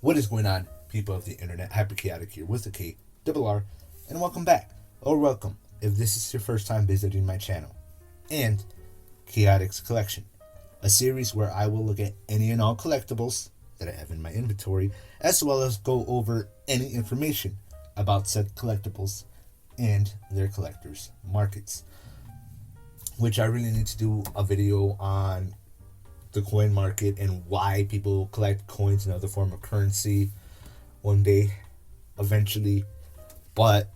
What is going on, people of the internet? Chaotic here with a K, double R, and welcome back, or welcome if this is your first time visiting my channel, and Khaotic Collection, a series where I will look at any and all collectibles that I have in my inventory, as well as go over any information about said collectibles and their collectors' markets, which I really need to do a video on the coin market and why people collect coins and other form of currency one day eventually. But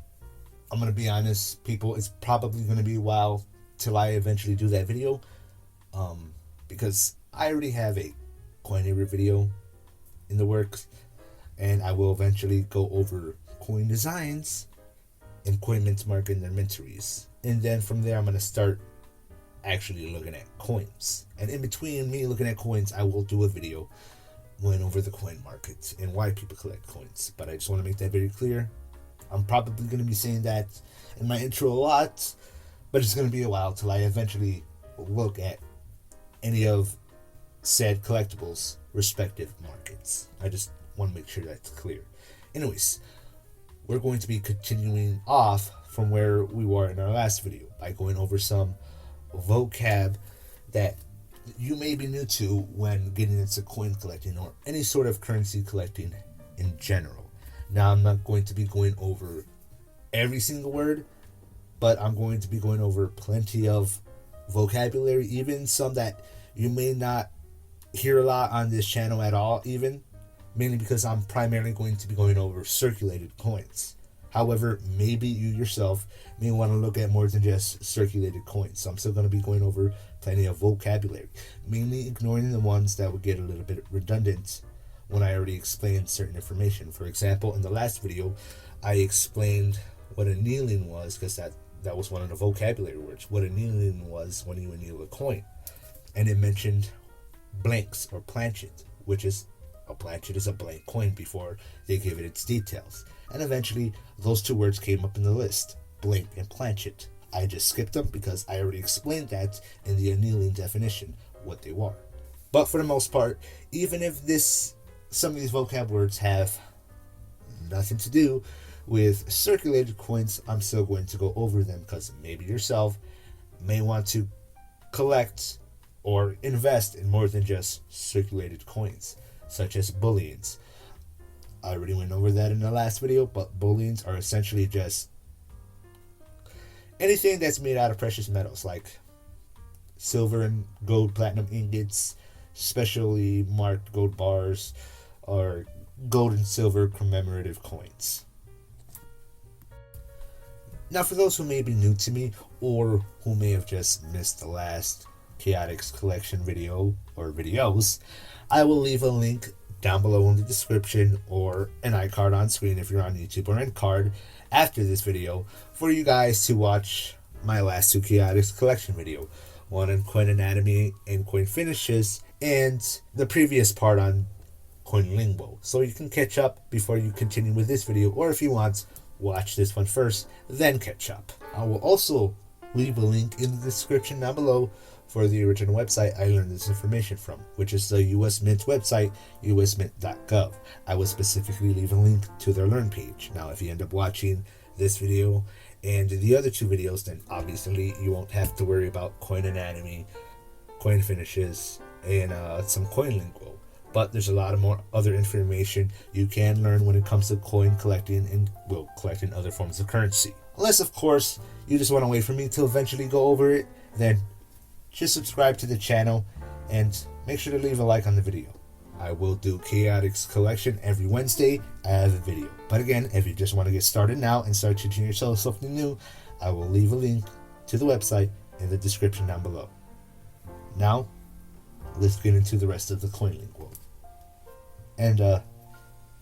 I'm gonna be honest, people, it's probably gonna be a while till I eventually do that video, because I already have a cointuber video in the works, and I will eventually go over coin designs and coin mint market and their minteries, and then from there I'm gonna start actually looking at coins. And in between me looking at coins, I will do a video going over the coin market and why people collect coins. But I just want to make that very clear. I'm probably going to be saying that in my intro a lot, but it's going to be a while till I eventually look at any of said collectibles' respective markets. I just want to make sure that's clear. Anyways, we're going to be continuing off from where we were in our last video by going over some vocab that you may be new to when getting into coin collecting or any sort of currency collecting in general. Now, I'm not going to be going over every single word, but I'm going to be going over plenty of vocabulary, even some that you may not hear a lot on this channel at all, even mainly because I'm primarily going to be going over circulated coins. However, maybe you yourself may want to look at more than just circulated coins. So I'm still going to be going over plenty of vocabulary, mainly ignoring the ones that would get a little bit redundant when I already explained certain information. For example, in the last video, I explained what annealing was, because that was one of the vocabulary words, what annealing was when you anneal a coin. And it mentioned blanks or planchet, which is a planchet is a blank coin before they give it its details. And eventually, those two words came up in the list, blank and planchet. I just skipped them because I already explained that in the annealing definition, what they were. But for the most part, even if some of these vocab words have nothing to do with circulated coins, I'm still going to go over them because maybe yourself may want to collect or invest in more than just circulated coins, such as bullions. I already went over that in the last video, but bullions are essentially just anything that's made out of precious metals, like silver and gold platinum ingots, specially marked gold bars, or gold and silver commemorative coins. Now, for those who may be new to me, or who may have just missed the last Khaotic Collection video or videos, I will leave a link down below in the description, or an iCard on screen if you're on YouTube, or an card after this video for you guys to watch my last two Khaotic Collection video, one on coin anatomy and coin finishes, and the previous part on coin Linguo, so you can catch up before you continue with this video, or if you want, watch this one first, then catch up. I will also leave a link in the description down below for the original website I learned this information from, which is the US Mint website, usmint.gov. I will specifically leave a link to their learn page. Now, if you end up watching this video and the other two videos, then obviously you won't have to worry about coin anatomy, coin finishes, and some coin lingo. But there's a lot of more other information you can learn when it comes to coin collecting and, well, collecting other forms of currency. Unless, of course, you just want to wait for me to eventually go over it, then just subscribe to the channel and make sure to leave a like on the video. I will do Khaotic Collection every Wednesday. I have a video. But again, if you just want to get started now and start teaching yourself something new, I will leave a link to the website in the description down below. Now, let's get into the rest of the coin lingo. And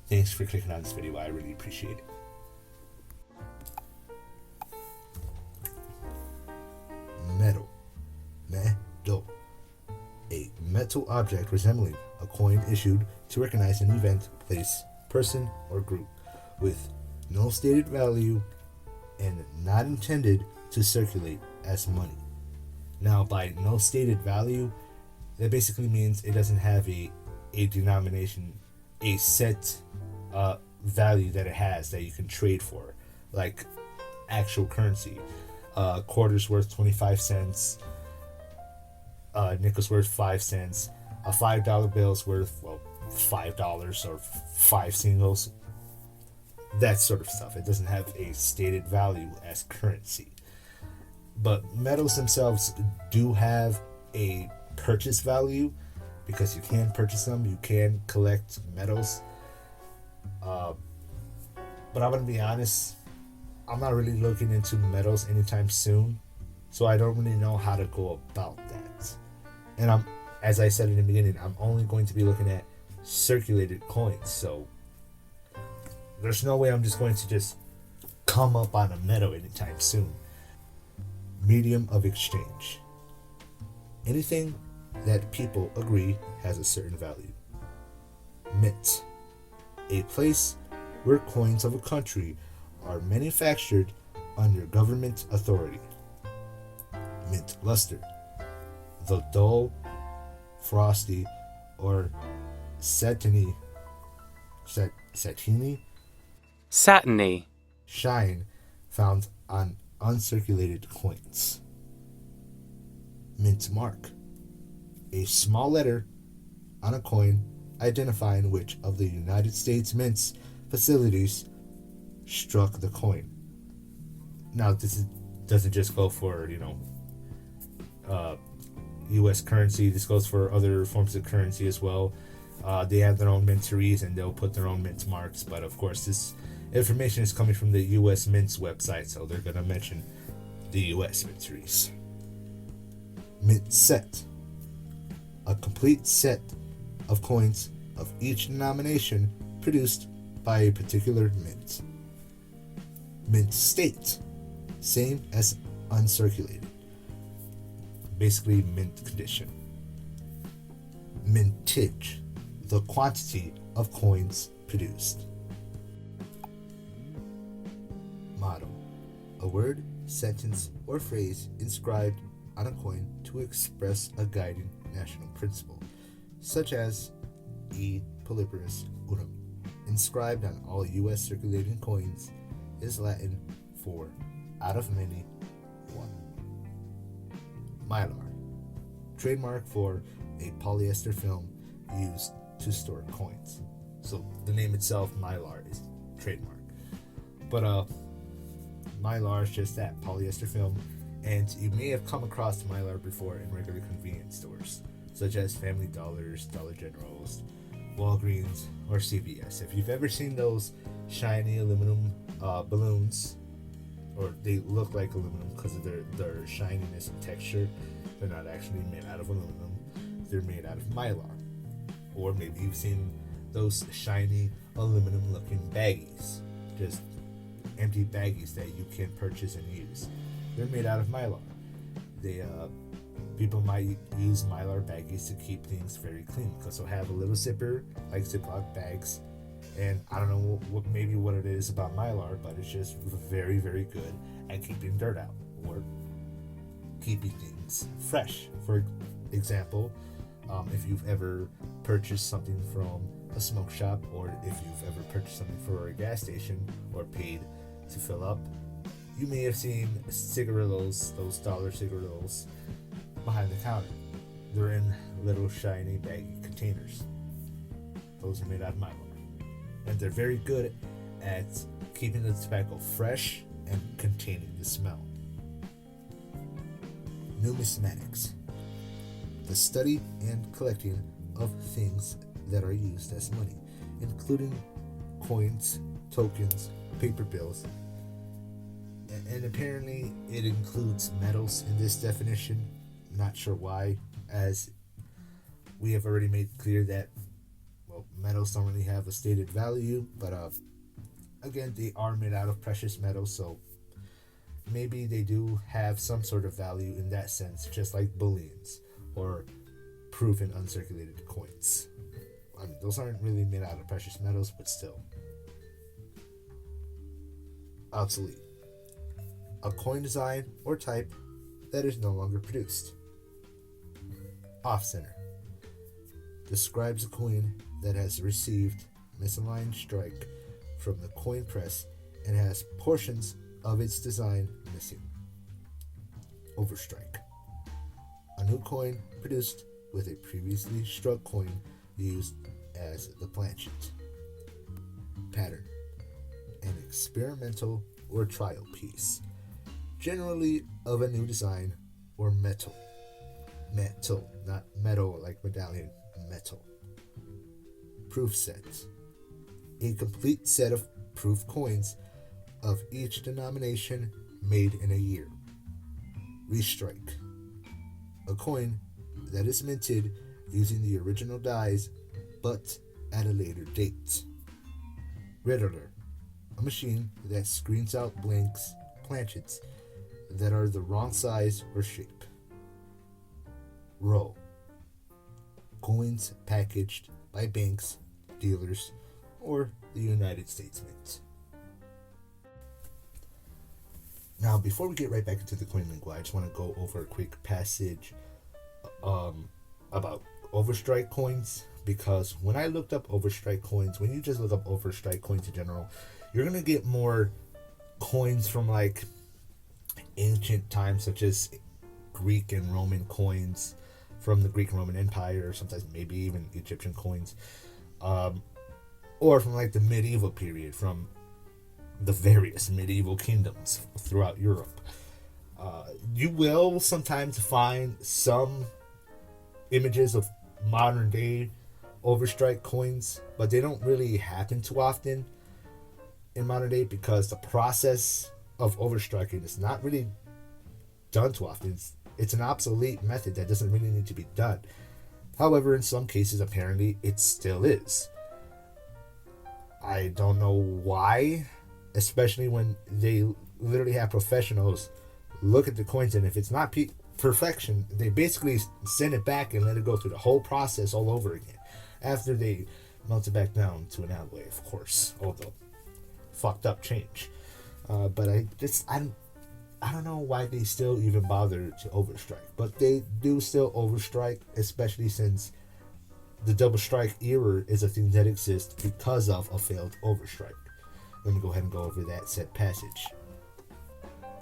thanks for clicking on this video. I really appreciate it. Metal. Metal. A metal object resembling a coin issued to recognize an event, place, person, or group, with no stated value and not intended to circulate as money. Now, by no stated value, that basically means it doesn't have a denomination a set value that it has that you can trade for, like actual currency. Quarters worth 25 cents, nickel's worth 5 cents, a $5 bill's worth, well, $5 or 5 singles, that sort of stuff. It doesn't have a stated value as currency. But metals themselves do have a purchase value because you can purchase them, you can collect metals. But I'm going to be honest, I'm not really looking into metals anytime soon, so I don't really know how to go about that. And as I said in the beginning, I'm only going to be looking at circulated coins, so there's no way I'm just going to just come up on a metal anytime soon. Medium of exchange. Anything that people agree has a certain value. Mint. A place where coins of a country are manufactured under government authority. Mint luster. The dull, frosty, or satiny shine found on uncirculated coins. Mint mark. A small letter on a coin identifying which of the United States Mint's facilities struck the coin. Now, this doesn't just go for, U.S. currency. This goes for other forms of currency as well. They have their own minteries and they'll put their own mint marks. But of course, this information is coming from the U.S. Mint's website, so they're going to mention the U.S. minteries. Mint set. A complete set of coins of each denomination produced by a particular mint. Mint state. Same as uncirculated. Basically mint condition. Mintage. The quantity of coins produced. Motto. A word, sentence, or phrase inscribed on a coin to express a guiding national principle, such as E Pluribus Unum. Inscribed on all U.S. circulating coins is Latin for out of many, one. Mylar. Trademark for a polyester film used to store coins. So the name itself, Mylar, is trademark. But Mylar is just that, polyester film. And you may have come across Mylar before in regular convenience stores, such as Family Dollars, Dollar Generals, Walgreens, or CVS. If you've ever seen those shiny aluminum balloons, or they look like aluminum because of their shininess and texture, they're not actually made out of aluminum, they're made out of Mylar. Or maybe you've seen those shiny aluminum looking baggies, just empty baggies that you can purchase and use. They're made out of Mylar. People might use Mylar baggies to keep things very clean because they'll have a little zipper like Ziploc bags, and I don't know what it is about Mylar, but it's just very, very good at keeping dirt out or keeping things fresh. For example, if you've ever purchased something from a smoke shop, or if you've ever purchased something for a gas station or paid to fill up, you may have seen cigarillos, those dollar cigarillos, behind the counter. They're in little shiny baggy containers. Those are made out of Mylar. And they're very good at keeping the tobacco fresh and containing the smell. Numismatics. The study and collecting of things that are used as money, including coins, tokens, paper bills, and apparently it includes metals in this definition. Not sure why, as we have already made clear that, well, metals don't really have a stated value, but again, they are made out of precious metals, so maybe they do have some sort of value in that sense, just like bullions or proven uncirculated coins. I mean, those aren't really made out of precious metals, but still. Obsolete. A coin design or type that is no longer produced. Off-center. Describes a coin that has received misaligned strike from the coin press and has portions of its design missing. Overstrike. A new coin produced with a previously struck coin used as the planchet. Pattern. An experimental or trial piece, generally of a new design or metal. Metal, not metal like medallion, metal. Proof set. A complete set of proof coins of each denomination made in a year. Restrike. A coin that is minted using the original dies but at a later date. Riddler. A machine that screens out blanks, planchets that are the wrong size or shape. Roll. Coins packaged by banks, dealers, or the United States Mint. Now, before we get right back into the coin lingo, I just want to go over a quick passage about overstrike coins, because when I looked up overstrike coins, when you just look up overstrike coins in general, you're going to get more coins from like ancient times, such as Greek and Roman coins from the Greek and Roman Empire, or sometimes maybe even Egyptian coins, or from like the medieval period, from the various medieval kingdoms throughout Europe. You will sometimes find some images of modern day overstrike coins, but they don't really happen too often in modern day because the process of overstriking is not really done too often. It's an obsolete method that doesn't really need to be done. However, in some cases, apparently, it still is. I don't know why, especially when they literally have professionals look at the coins, and if it's not perfection, they basically send it back and let it go through the whole process all over again after they melt it back down to an alloy, of course, although fucked up change. But I don't know why they still even bother to overstrike, but they do still overstrike, especially since the double strike error is a thing that exists because of a failed overstrike. Let me go ahead and go over that said passage.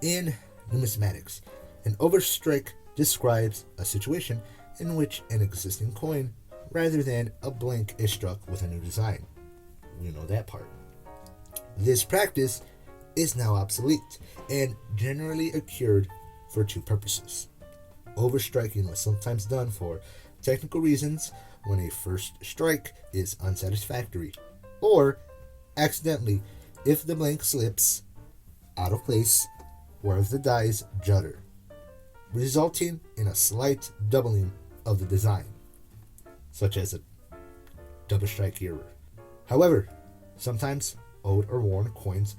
In numismatics, an overstrike describes a situation in which an existing coin rather than a blank is struck with a new design. We know that part. This practice is now obsolete and generally occurred for two purposes. Overstriking was sometimes done for technical reasons when a first strike is unsatisfactory, or accidentally if the blank slips out of place or if the dies judder, resulting in a slight doubling of the design, such as a double strike error. However, sometimes old or worn coins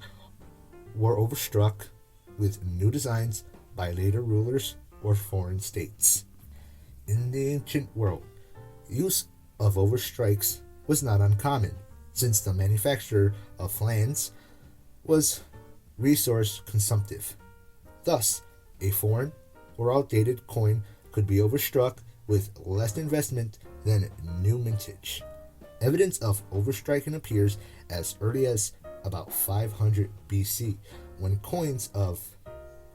were overstruck with new designs by later rulers or foreign states. In the ancient world, use of overstrikes was not uncommon, since the manufacture of lands was resource consumptive. Thus, a foreign or outdated coin could be overstruck with less investment than new mintage. Evidence of overstriking appears as early as about 500 BC, when coins of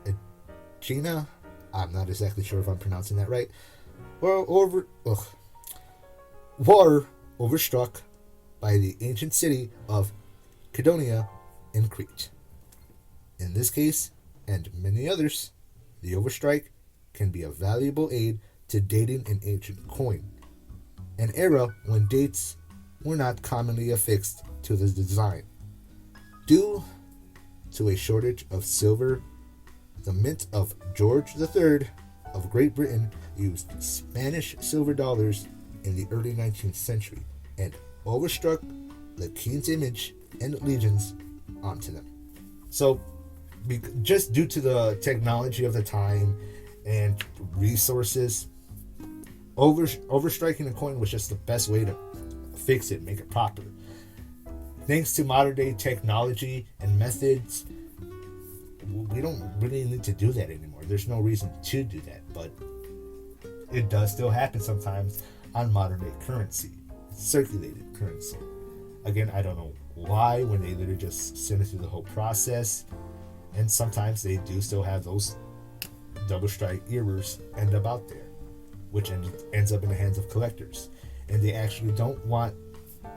Aegina, I'm not exactly sure if I'm pronouncing that right, were overstruck by the ancient city of Cydonia in Crete. In this case, and many others, the overstrike can be a valuable aid to dating an ancient coin, an era when dates were not commonly affixed to the design. Due to a shortage of silver, the mint of George III of Great Britain used Spanish silver dollars in the early 19th century and overstruck the king's image and legends onto them. So, just due to the technology of the time and resources, overstriking a coin was just the best way to fix it, make it proper. Thanks to modern day technology and methods, we don't really need to do that anymore. There's no reason to do that, but it does still happen sometimes on modern day currency, circulated currency. Again, I don't know why, when they literally just send it through the whole process. And sometimes they do still have those double strike errors end up out there, which ends up in the hands of collectors. And they actually don't want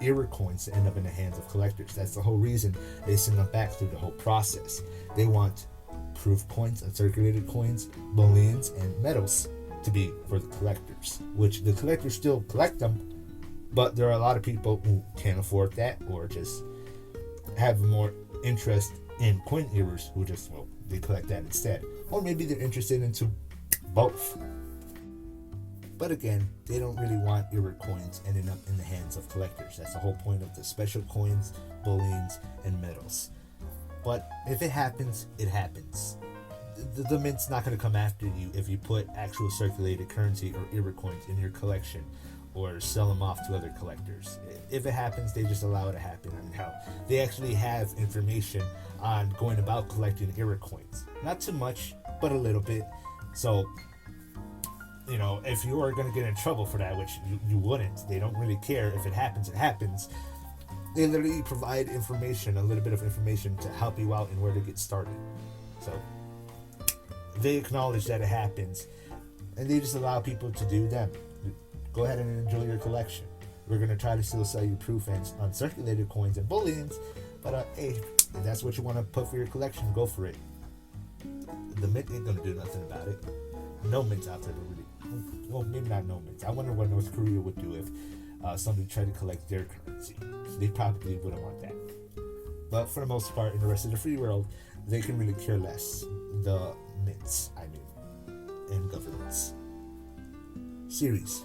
error coins to end up in the hands of collectors. That's the whole reason they send them back through the whole process. They want proof coins, uncirculated coins, bullions, and medals to be for the collectors, which the collectors still collect them, but there are a lot of people who can't afford that or just have more interest in coin errors who just, well, they collect that instead. Or maybe they're interested into both. But again, they don't really want error coins ending up in the hands of collectors. That's the whole point of the special coins, bullions, and medals. But if it happens, it happens. The mint's not going to come after you if you put actual circulated currency or error coins in your collection or sell them off to other collectors. If it happens, they just allow it to happen. I mean, hell, they actually have information on going about collecting error coins. Not too much, but a little bit. So, you know, if you are going to get in trouble for that, which you wouldn't, they don't really care. If it happens, it happens. They literally provide information, a little bit of information to help you out and where to get started. So they acknowledge that it happens, and they just allow people to do them. Go ahead and enjoy your collection. We're going to try to still sell you proof and uncirculated coins and bullions, but hey, if that's what you want to put for your collection, go for it. The mint ain't going to do nothing about it. No mints out there to really, well, maybe not no mints. I wonder what North Korea would do if somebody tried to collect their currency. They probably wouldn't want that. But for the most part, in the rest of the free world, they can really care less. The mints, and governments. Series: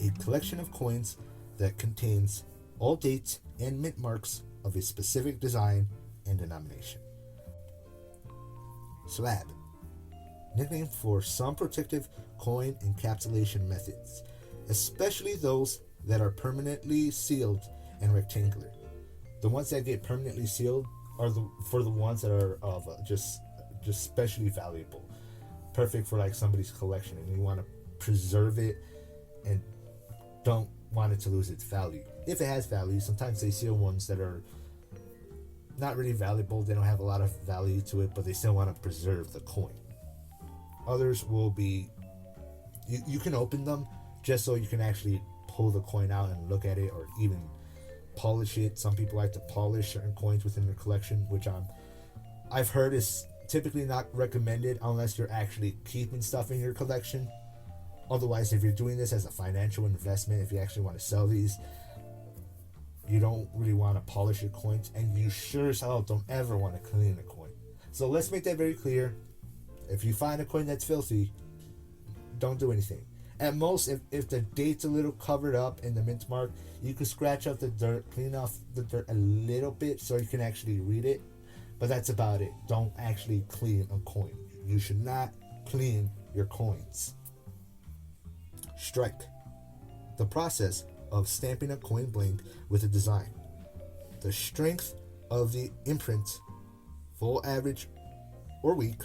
a collection of coins that contains all dates and mint marks of a specific design and denomination. Slab: nickname for some protective coin encapsulation methods, especially those that are permanently sealed and rectangular. The ones that get permanently sealed are for the ones that are of just especially valuable, perfect for like somebody's collection, and you want to preserve it and don't want it to lose its value. If it has value, sometimes they seal ones that are not really valuable. They don't have a lot of value to it, but they still want to preserve the coin. Others will be, you can open them just so you can actually pull the coin out and look at it, or even polish it. Some people like to polish certain coins within their collection, which I've heard is typically not recommended unless you're actually keeping stuff in your collection. Otherwise, if you're doing this as a financial investment, if you actually want to sell these, you don't really want to polish your coins, and you sure as hell don't ever want to clean a coin. So let's make that very clear. If you find a coin that's filthy, don't do anything. At most, if the date's a little covered up in the mint mark, you can scratch up the dirt, clean off the dirt a little bit so you can actually read it. But that's about it. Don't actually clean a coin. You should not clean your coins. Strike: the process of stamping a coin blank with a design. The strength of the imprint, full, average, or weak,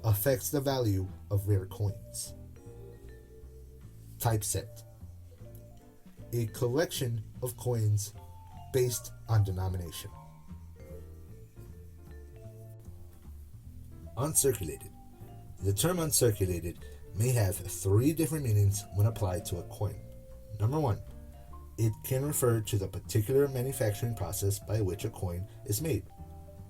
affects the value of rare coins. Typeset: a collection of coins based on denomination. Uncirculated: the term uncirculated may have three different meanings when applied to a coin. Number one, it can refer to the particular manufacturing process by which a coin is made.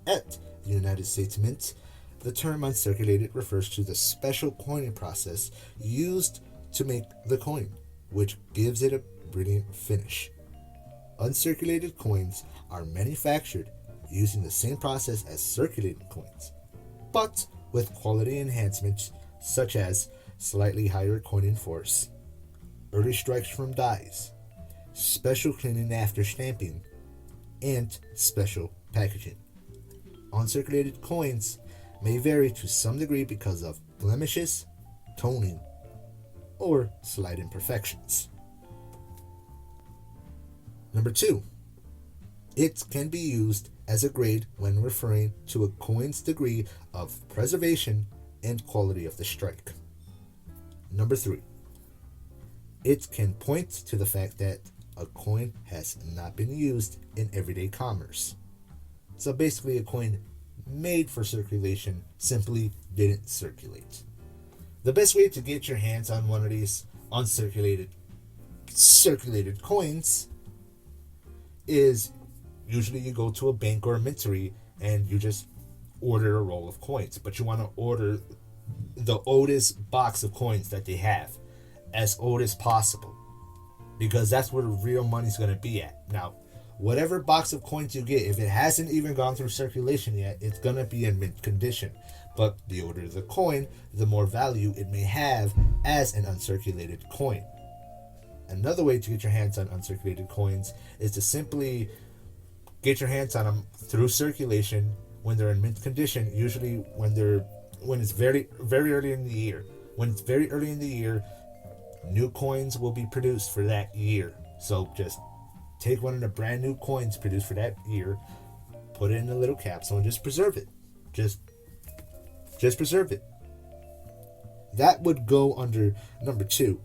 At the United States Mint, the term uncirculated refers to the special coining process used to make the coin, which gives it a brilliant finish. Uncirculated coins are manufactured using the same process as circulated coins, but with quality enhancements such as slightly higher coining force, early strikes from dies, special cleaning after stamping, and special packaging. Uncirculated coins may vary to some degree because of blemishes, toning, or slight imperfections. Number 2, it can be used as a grade when referring to a coin's degree of preservation and quality of the strike. Number 3, it can point to the fact that a coin has not been used in everyday commerce. So basically, a coin made for circulation simply didn't circulate. The best way to get your hands on one of these uncirculated coins is usually you go to a bank or a mintery and you just order a roll of coins, but you want to order the oldest box of coins that they have, as old as possible, because that's where the real money's going to be at. Now, whatever box of coins you get, if it hasn't even gone through circulation yet, it's going to be in mint condition. But the older the coin, the more value it may have as an uncirculated coin. Another way to get your hands on uncirculated coins is to simply get your hands on them through circulation when they're in mint condition, usually when it's very, very early in the year. When it's very early in the year, new coins will be produced for that year. So just take one of the brand new coins produced for that year, put it in a little capsule, and just preserve it. Just preserve it. That would go under number 2.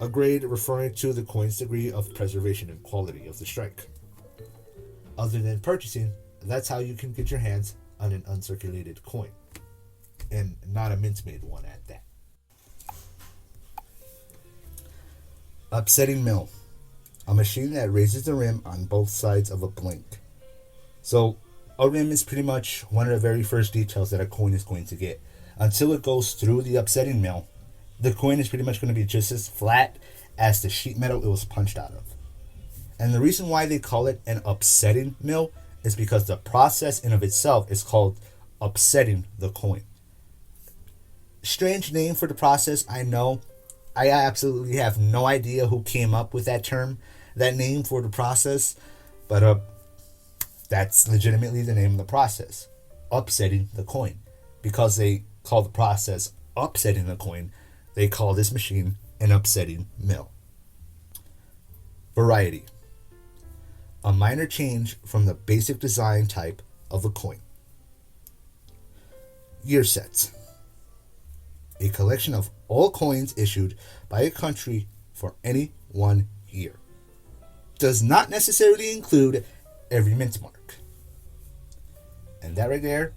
A grade referring to the coin's degree of preservation and quality of the strike. Other than purchasing, that's how you can get your hands on an uncirculated coin. And not a mint-made one at that. Upsetting mill. A machine that raises the rim on both sides of a blank. So, a rim is pretty much one of the very first details that a coin is going to get. Until it goes through the upsetting mill, the coin is pretty much going to be just as flat as the sheet metal it was punched out of. And the reason why they call it an upsetting mill is because the process in of itself is called upsetting the coin. Strange name for the process, I know. I absolutely have no idea who came up with that term, that name for the process, but that's legitimately the name of the process, upsetting the coin. Because they call the process upsetting the coin, they call this machine an upsetting mill. Variety. A minor change from the basic design type of a coin. Year sets. A collection of all coins issued by a country for any one year. Does not necessarily include every mint mark. And that right there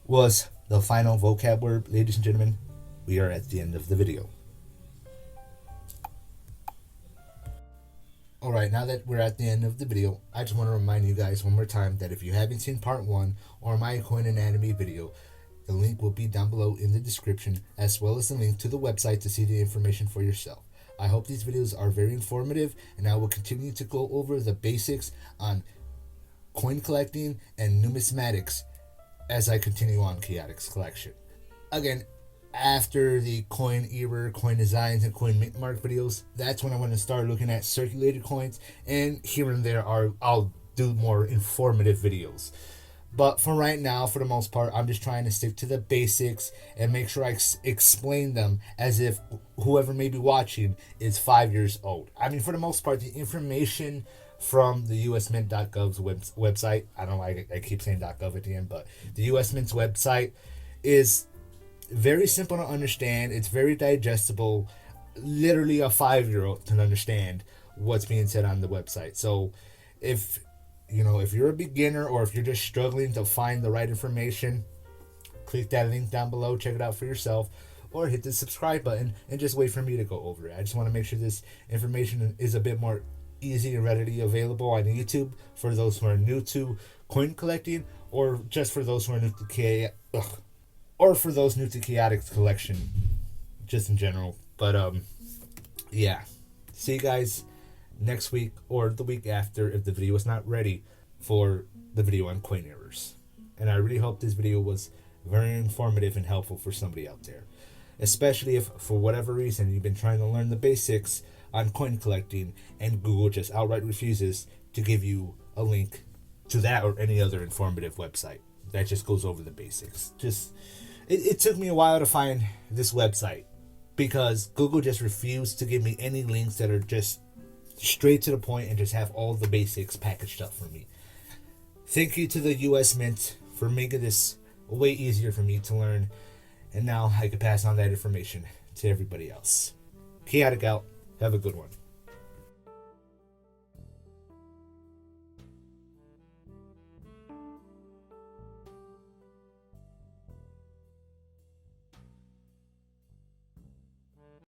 was the final vocab word, ladies and gentlemen. We are at the end of the video. Alright, now that we're at the end of the video, I just want to remind you guys one more time that if you haven't seen part 1 or my coin anatomy video, the link will be down below in the description, as well as the link to the website to see the information for yourself. I hope these videos are very informative, and I will continue to go over the basics on coin collecting and numismatics as I continue on Khaotic Collection. Again, after the coin era, coin designs, and coin mint mark videos, that's when I want to start looking at circulated coins, and here and there I'll do more informative videos. But for right now, for the most part, I'm just trying to stick to the basics and make sure I explain them as if whoever may be watching is 5 years old. I mean, for the most part, the information from the usmint.gov's website, I don't know why I keep saying .gov at the end, but the US Mint's website is very simple to understand. It's very digestible. Literally a 5-year-old can understand what's being said on the website. So if you're a beginner or if you're just struggling to find the right information, click that link down below, check it out for yourself, or hit the subscribe button and just wait for me to go over it. I just want to make sure this information is a bit more easy and readily available on YouTube for those who are new to coin collecting, or just for those who are new to Khaotic Collection, just in general. But yeah, see you guys next week or the week after if the video is not ready for the video on coin errors. And I really hope this video was very informative and helpful for somebody out there, especially if for whatever reason you've been trying to learn the basics on coin collecting and Google just outright refuses to give you a link to that or any other informative website that just goes over the basics. It took me a while to find this website because Google just refused to give me any links that are just straight to the point and just have all the basics packaged up for me. Thank you to the US Mint for making this way easier for me to learn, and now I can pass on that information to everybody else. Khaotic out. Have a good one.